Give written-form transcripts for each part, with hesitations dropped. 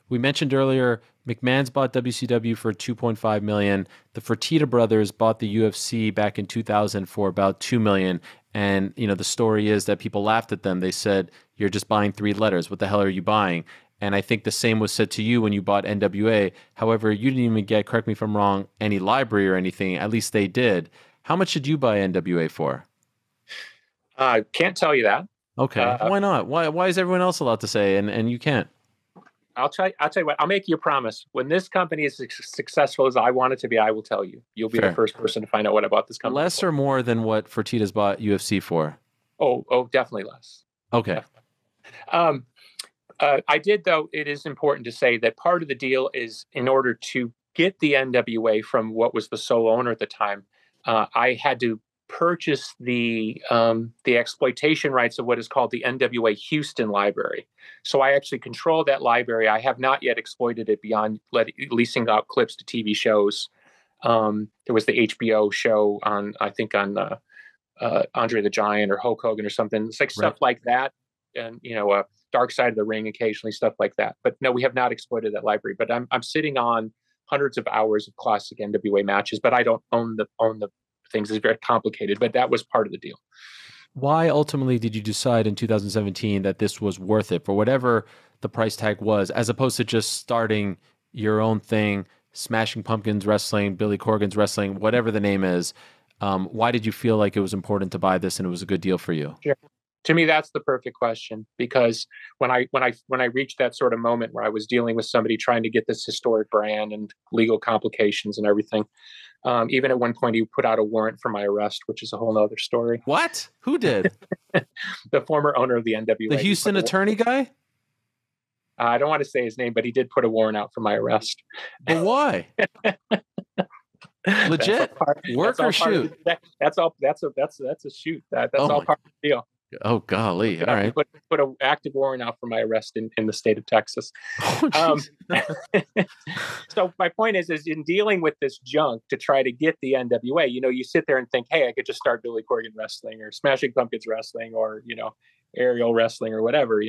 We mentioned earlier, McMahon's bought WCW for 2.5 million. The Fertitta brothers bought the UFC back in 2000 for about 2 million. And, the story is that people laughed at them. They said, "You're just buying three letters. What the hell are you buying?" And I think the same was said to you when you bought NWA. However, you didn't even get, correct me if I'm wrong, any library or anything. At least they did. How much did you buy NWA for? I can't tell you that. Okay. Why not? Why is everyone else allowed to say and you can't? I'll tell you what. I'll make you a promise. When this company is as successful as I want it to be, I will tell you. You'll be Fair. the first person to find out what I bought this company. Less for. or more than what Fertitta's bought UFC for? Oh, definitely less. Okay. Definitely. I did, though. It is important to say that part of the deal is in order to get the NWA from what was the sole owner at the time, I had to purchase the exploitation rights of what is called the NWA Houston Library. So I actually control that library. I have not yet exploited it beyond leasing out clips to TV shows. There was the HBO show on Andre the Giant or Hulk Hogan or something. It's like stuff like that, and Dark Side of the Ring occasionally, stuff like that. But no, we have not exploited that library. But I'm sitting on hundreds of hours of classic NWA matches, but I don't own the things. It's very complicated, but that was part of the deal. Why ultimately did you decide in 2017 that this was worth it for whatever the price tag was, as opposed to just starting your own thing, Smashing Pumpkins Wrestling, Billy Corgan's Wrestling, whatever the name is? Why did you feel like it was important to buy this and it was a good deal for you? Sure. To me, that's the perfect question, because when I reached that sort of moment where I was dealing with somebody trying to get this historic brand and legal complications and everything, even at one point he put out a warrant for my arrest, which is a whole other story. What? Who did? The former owner of the NWA. The Houston attorney guy? I don't want to say his name, but he did put a warrant out for my arrest. But why? Legit work or shoot? That's all. That's a shoot. That's all part of the deal. Oh golly! All right. Put an active warrant out for my arrest in the state of Texas. So my point is in dealing with this junk to try to get the NWA, you sit there and think, hey, I could just start Billy Corgan Wrestling or Smashing Pumpkins Wrestling or Ariel Wrestling or whatever.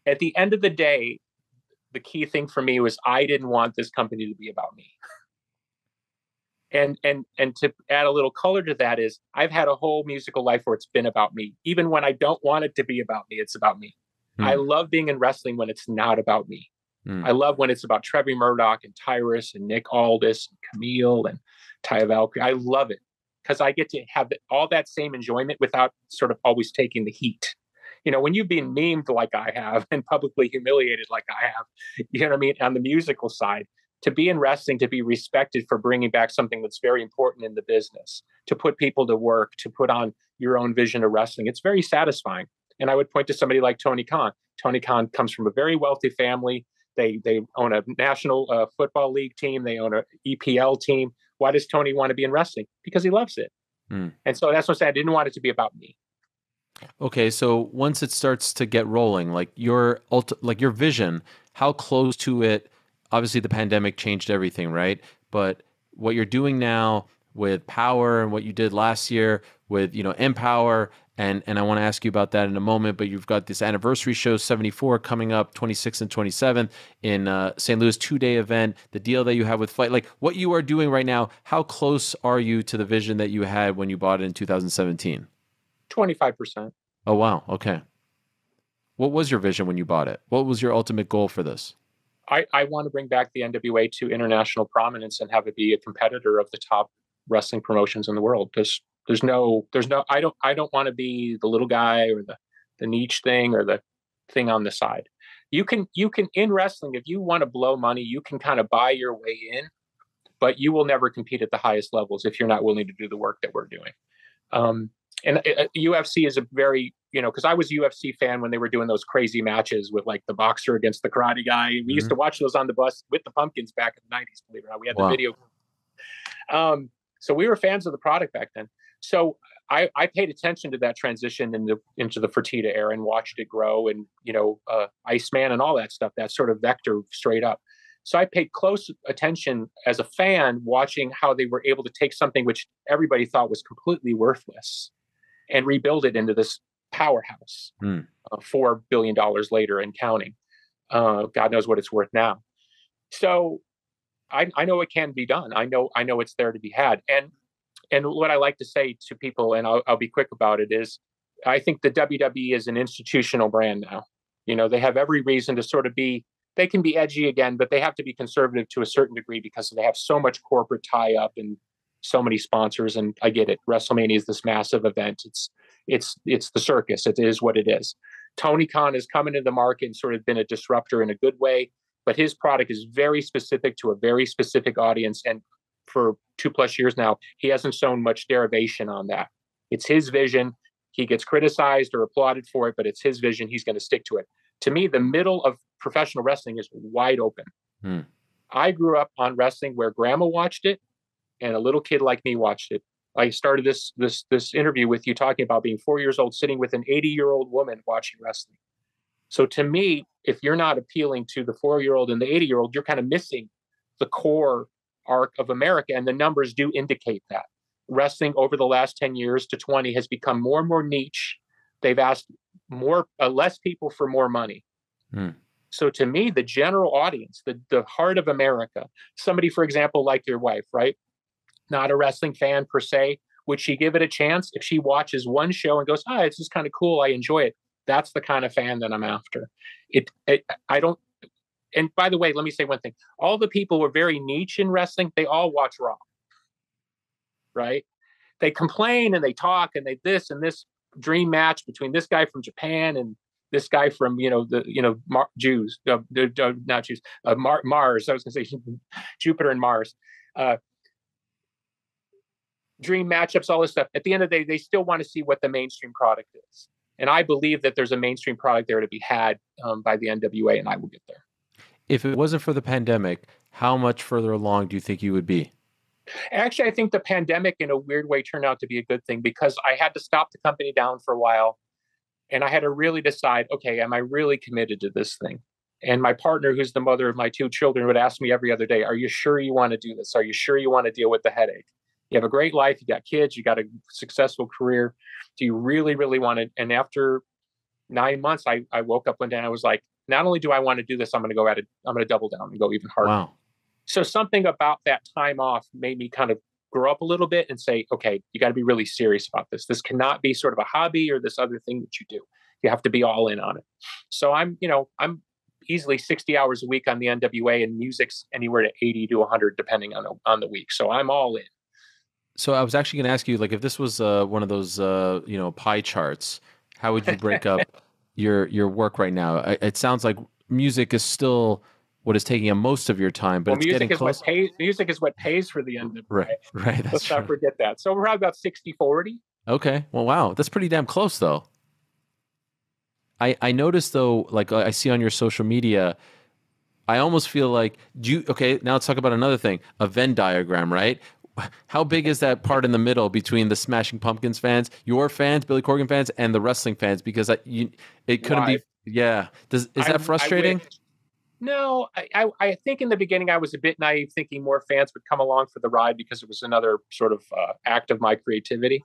At the end of the day, the key thing for me was I didn't want this company to be about me. And to add a little color to that is I've had a whole musical life where it's been about me. Even when I don't want it to be about me, it's about me. I love being in wrestling when it's not about me. I love when it's about Trevi Murdoch and Tyrus and Nick Aldis and Camille and Taya Valkyrie. I love it because I get to have all that same enjoyment without sort of always taking the heat. When you've been memed like I have and publicly humiliated like I have, what I mean, on the musical side, to be in wrestling, to be respected for bringing back something that's very important in the business, to put people to work, to put on your own vision of wrestling, it's very satisfying. And I would point to somebody like Tony Khan. Tony Khan comes from a very wealthy family. They own a national football league team. They own an EPL team. Why does Tony want to be in wrestling? Because he loves it. And so that's what I said. I didn't want it to be about me. Okay, so once it starts to get rolling, like your vision, how close to it? Obviously, the pandemic changed everything, right? But what you're doing now with Power and what you did last year with, Empower, and I want to ask you about that in a moment, but you've got this anniversary show, 74, coming up 26th and 27th in St. Louis, 2-day event, the deal that you have with Fight. Like, what you are doing right now, how close are you to the vision that you had when you bought it in 2017? 25%. Oh, wow. Okay. What was your vision when you bought it? What was your ultimate goal for this? I want to bring back the NWA to international prominence and have it be a competitor of the top wrestling promotions in the world. There's no, I don't want to be the little guy or the niche thing or the thing on the side. You can in wrestling, if you want to blow money, you can kind of buy your way in, but you will never compete at the highest levels if you're not willing to do the work that we're doing. And UFC is a very, because I was a UFC fan when they were doing those crazy matches with like the boxer against the karate guy. We used to watch those on the bus with the Pumpkins back in the 90s, believe it or not. We had the video. So we were fans of the product back then. So I paid attention to that transition into the Fertitta era and watched it grow and, Iceman and all that stuff, that sort of vector straight up. So I paid close attention as a fan watching how they were able to take something which everybody thought was completely worthless and rebuild it into this powerhouse $4 billion later and counting. God knows what it's worth now. So I know it can be done. I know it's there to be had. And what I like to say to people, and I'll be quick about it, is I think the WWE is an institutional brand now. You know, they have every reason to sort of be, they can be edgy again, but they have to be conservative to a certain degree because they have so much corporate tie up and so many sponsors. And I get it. WrestleMania is this massive event. It's the circus. It is what it is. Tony Khan has come into the market and sort of been a disruptor in a good way, but his product is very specific to a very specific audience. And for 2+ years now, he hasn't shown much derivation on that. It's his vision. He gets criticized or applauded for it, but it's his vision. He's going to stick to it. To me, the middle of professional wrestling is wide open. I grew up on wrestling where grandma watched it and a little kid like me watched it. I started this interview with you talking about being 4 years old, sitting with an 80-year-old woman watching wrestling. So to me, if you're not appealing to the 4-year-old and the 80-year-old, you're kind of missing the core arc of America. And the numbers do indicate that. Wrestling over the last 10 years to 20 has become more and more niche. They've asked less people for more money. So to me, the general audience, the heart of America, somebody, for example, like your wife, right? Not a wrestling fan per se. Would she give it a chance if she watches one show and goes, it's just kind of cool, I enjoy it? That's the kind of fan that I'm after. I don't. And by the way, let me say one thing. All the people who are very niche in wrestling, they all watch Raw, right? They complain and they talk and they this and this dream match between this guy from Japan and this guy from, Jews, not Jews, Mars. I was going to say Jupiter and Mars. Dream matchups, all this stuff. At the end of the day, they still want to see what the mainstream product is. And I believe that there's a mainstream product there to be had by the NWA, and I will get there. If it wasn't for the pandemic, how much further along do you think you would be? Actually, I think the pandemic in a weird way turned out to be a good thing because I had to stop the company down for a while and I had to really decide, okay, am I really committed to this thing? And my partner, who's the mother of my 2 children, would ask me every other day, are you sure you want to do this? Are you sure you want to deal with the headache? You have a great life. You got kids. You got a successful career. Do you really, really want it? And after 9 months, I woke up one day and I was like, not only do I want to do this, I'm going to go at it. I'm going to double down and go even harder. Wow. So something about that time off made me kind of grow up a little bit and say, okay, you got to be really serious about this. This cannot be sort of a hobby or this other thing that you do. You have to be all in on it. So I'm easily 60 hours a week on the NWA, and music's anywhere to 80 to 100 depending on the week. So I'm all in. So I was actually going to ask you, like, if this was one of those pie charts, how would you break up your work right now? It sounds like music is still what is taking up most of your time, but it's getting close. Music is what pays for the NWA. Right. Let's not forget that. So we're about 60-40. Okay. Well, wow. That's pretty damn close, though. I noticed, though, like I see on your social media, I almost feel like, okay, now let's talk about another thing, a Venn diagram, right? How big is that part in the middle between the Smashing Pumpkins fans, your fans, Billy Corgan fans, and the wrestling fans? Because it couldn't be, yeah. Is that frustrating? No, I think in the beginning I was a bit naive, thinking more fans would come along for the ride because it was another sort of act of my creativity.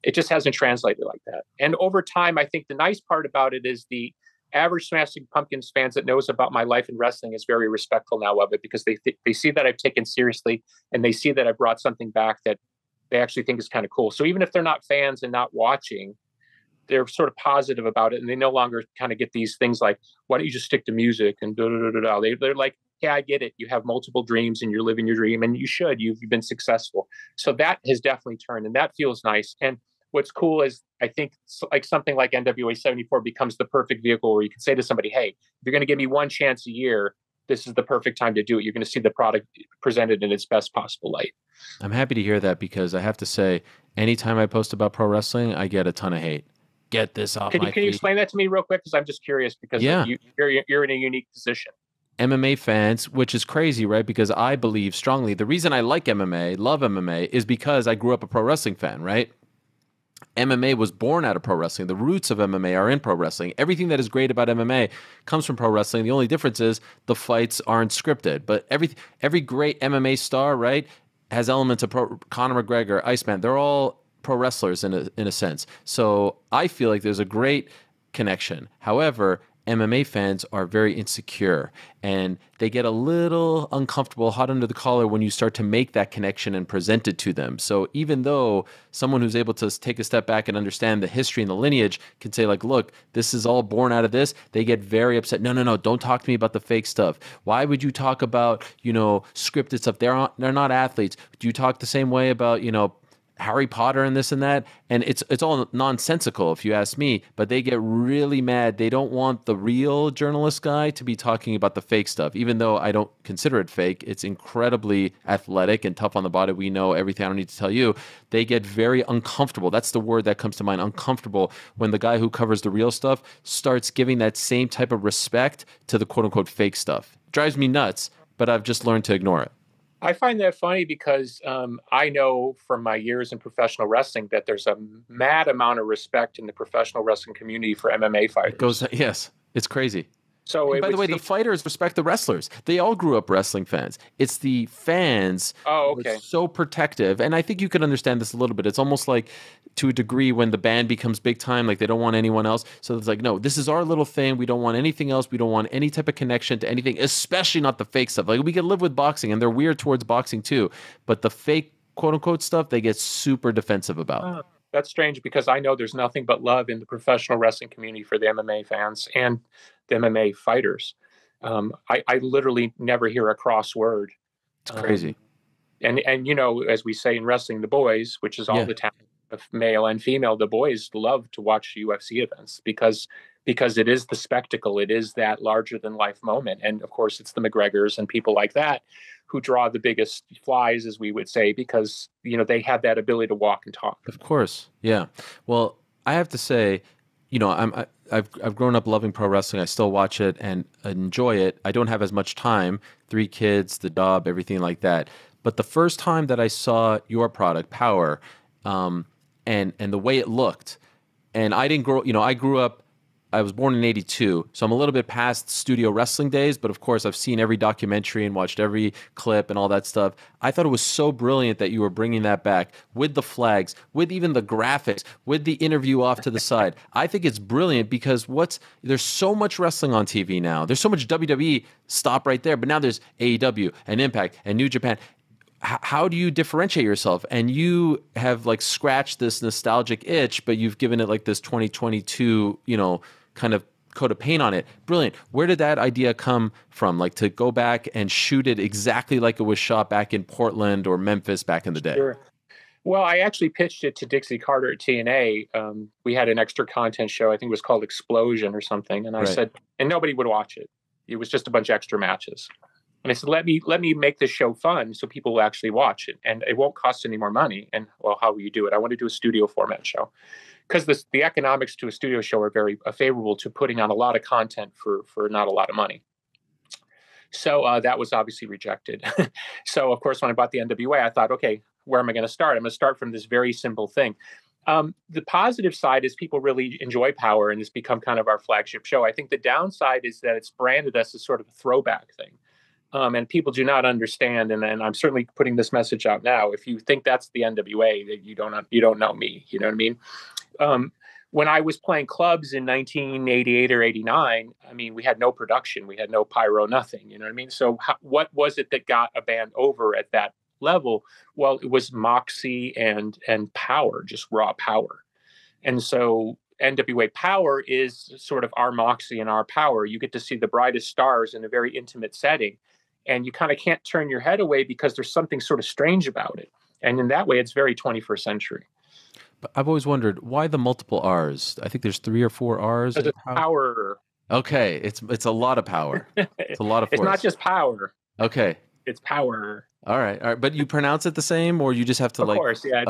It just hasn't translated like that. And over time, I think the nice part about it is the average Smashing Pumpkins fans that knows about my life in wrestling is very respectful now of it because they see that I've taken seriously and they see that I brought something back that they actually think is kind of cool. So even if they're not fans and not watching, they're sort of positive about it, and they no longer kind of get these things like, why don't you just stick to music and da da da da. They're like, yeah, I get it. You have multiple dreams and you're living your dream, and you should. You've been successful. So that has definitely turned, and that feels nice. And what's cool is I think like something like NWA 74 becomes the perfect vehicle where you can say to somebody, hey, if you're going to give me one chance a year, this is the perfect time to do it. You're going to see the product presented in its best possible light. I'm happy to hear that because I have to say, anytime I post about pro wrestling, I get a ton of hate. Get this off my feet. Can you explain that to me real quick? Because I'm just curious because you're in a unique position. MMA fans, which is crazy, right? Because I believe strongly the reason I like MMA, love MMA, is because I grew up a pro wrestling fan, right? MMA was born out of pro wrestling. The roots of MMA are in pro wrestling. Everything that is great about MMA comes from pro wrestling. The only difference is the fights aren't scripted. But every great MMA star, right, has elements of Conor McGregor, Iceman. They're all pro wrestlers in a sense. So I feel like there's a great connection. However, MMA fans are very insecure and they get a little uncomfortable, hot under the collar when you start to make that connection and present it to them. So even though someone who's able to take a step back and understand the history and the lineage can say like, look, this is all born out of this, they get very upset. No, no, no, don't talk to me about the fake stuff. Why would you talk about, scripted stuff? They're not athletes. Do you talk the same way about, Harry Potter and this and that? And it's all nonsensical if you ask me, but they get really mad. They don't want the real journalist guy to be talking about the fake stuff, even though I don't consider it fake. It's incredibly athletic and tough on the body. We know everything. I don't need to tell you. They get very uncomfortable. That's the word that comes to mind, uncomfortable, when the guy who covers the real stuff starts giving that same type of respect to the quote unquote fake stuff. It drives me nuts, but I've just learned to ignore it. I find that funny because I know from my years in professional wrestling that there's a mad amount of respect in the professional wrestling community for MMA fighters. Yes, it's crazy. So, and by the way, the fighters respect the wrestlers. They all grew up wrestling fans. It's the fans who are so protective. And I think you can understand this a little bit. It's almost like, to a degree, when the band becomes big time, like they don't want anyone else. So it's like, no, this is our little thing. We don't want anything else. We don't want any type of connection to anything, especially not the fake stuff. Like, we can live with boxing, and they're weird towards boxing too. But the fake, quote unquote, stuff, they get super defensive about. That's strange, because I know there's nothing but love in the professional wrestling community for the MMA fans and the MMA fighters. I literally never hear a cross word. It's crazy. And as we say in wrestling, the boys, which is all the talent of male and female, the boys love to watch UFC events because it is the spectacle. It is that larger than life moment. And of course, it's the McGregors and people like that who draw the biggest flies, as we would say, because, they have that ability to walk and talk. Of course. Yeah. Well, I have to say, I've grown up loving pro wrestling. I still watch it and enjoy it. I don't have as much time, 3 kids, the job, everything like that. But the first time that I saw your product, Power, and the way it looked, and I didn't grow, I grew up, I was born in 82, so I'm a little bit past studio wrestling days, but of course I've seen every documentary and watched every clip and all that stuff. I thought it was so brilliant that you were bringing that back with the flags, with even the graphics, with the interview off to the side. I think it's brilliant because there's so much wrestling on TV now. There's so much WWE, stop right there, but now there's AEW and Impact and New Japan. How do you differentiate yourself? And you have like scratched this nostalgic itch, but you've given it like this 2022, kind of coat of paint on it. Brilliant. Where did that idea come from? Like, to go back and shoot it exactly like it was shot back in Portland or Memphis back in the day? Sure. Well, I actually pitched it to Dixie Carter at TNA. We had an extra content show. I think it was called Explosion or something. And I said, and nobody would watch it. It was just a bunch of extra matches. And I said, let me make this show fun so people will actually watch it. And it won't cost any more money. And, well, how will you do it? I want to do a studio format show. Because the economics to a studio show are very favorable to putting on a lot of content for not a lot of money. So that was obviously rejected. So, of course, when I bought the NWA, I thought, okay, where am I going to start? I'm going to start from this very simple thing. The positive side is people really enjoy Power, and it's become kind of our flagship show. I think the downside is that it's branded us as sort of a throwback thing. And people do not understand, and I'm certainly putting this message out now. If you think that's the NWA, that you don't know me. You know what I mean? When I was playing clubs in 1988 or 89, I mean, we had no production, we had no pyro, nothing. You know what I mean? So what was it that got a band over at that level? Well, it was moxie and power, just raw power. And so NWA Power is sort of our moxie and our power. You get to see the brightest stars in a very intimate setting, and you kind of can't turn your head away because there's something sort of strange about it. And in that way, it's very 21st century. But I've always wondered, why the multiple R's? I think there's 3 or 4 R's. Because it's power. Okay, it's a lot of power. It's a lot of force. It's not just power. Okay. It's power. All right. But you pronounce it the same, or you just have to Of course, yeah.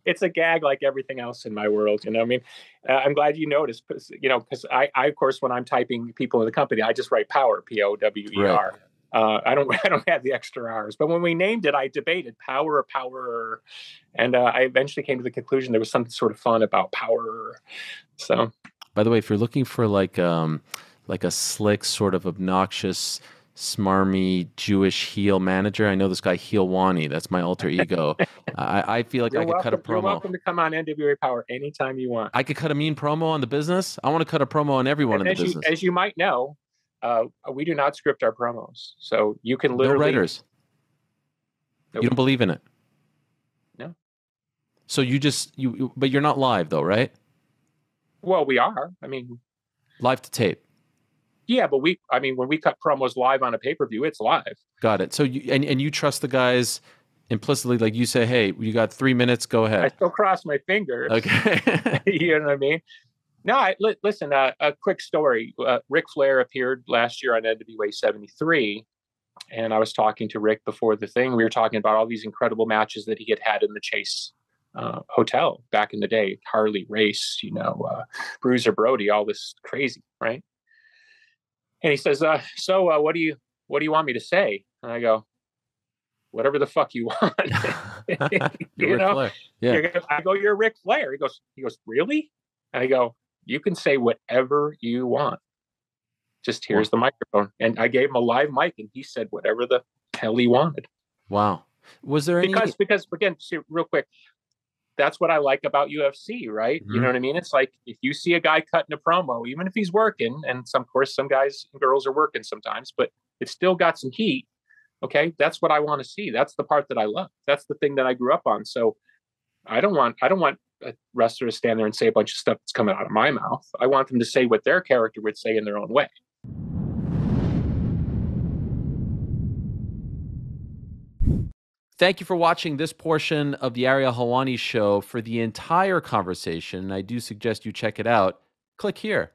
It's a gag like everything else in my world. You know what I mean? I'm glad you noticed, because I, of course, when I'm typing people in the company, I just write Power, Power. Right. I don't have the extra R's. But when we named it, I debated power, and I eventually came to the conclusion there was something sort of fun about power. So, by the way, if you're looking for like a slick, sort of obnoxious smarmy Jewish heel manager. I know this guy Helwani. That's my alter ego. I feel like I could cut a You're promo. welcome to come on NWA Power anytime you want. I could cut a mean promo on the business. I want to cut a promo on everyone in the business. As you might know, we do not script our promos, so you can literally no writers. Nope. You don't believe in it. No. So but you're not live though, right? Well, we are. I mean, live to tape. Yeah, but when we cut promos live on a pay-per-view, it's live. Got it. So you trust the guys implicitly, like you say, hey, you got 3 minutes, go ahead. I still cross my fingers. Okay. You know what I mean? No, listen, a quick story. Ric Flair appeared last year on NWA 73, and I was talking to Rick before the thing. We were talking about all these incredible matches that he had in the Chase Hotel back in the day. Harley Race, Bruiser Brody, all this crazy, right? And he says, so what do you want me to say? And I go, whatever the fuck you want. You're Ric Flair. Yeah. I go, you're Ric Flair. He goes, really? And I go, you can say whatever you want. Just here's the microphone. And I gave him a live mic and he said whatever the hell he wanted. Wow. Was there because again, see, real quick, that's what I like about UFC, right? Mm-hmm. You know what I mean? It's like if you see a guy cutting a promo, even if he's working, and of course some guys and girls are working sometimes, but it's still got some heat. Okay, that's what I want to see. That's the part that I love. That's the thing that I grew up on. So I don't want a wrestler to stand there and say a bunch of stuff that's coming out of my mouth. I want them to say what their character would say in their own way. Thank you for watching this portion of the Ariel Helwani Show. For the entire conversation, I do suggest you check it out. Click here.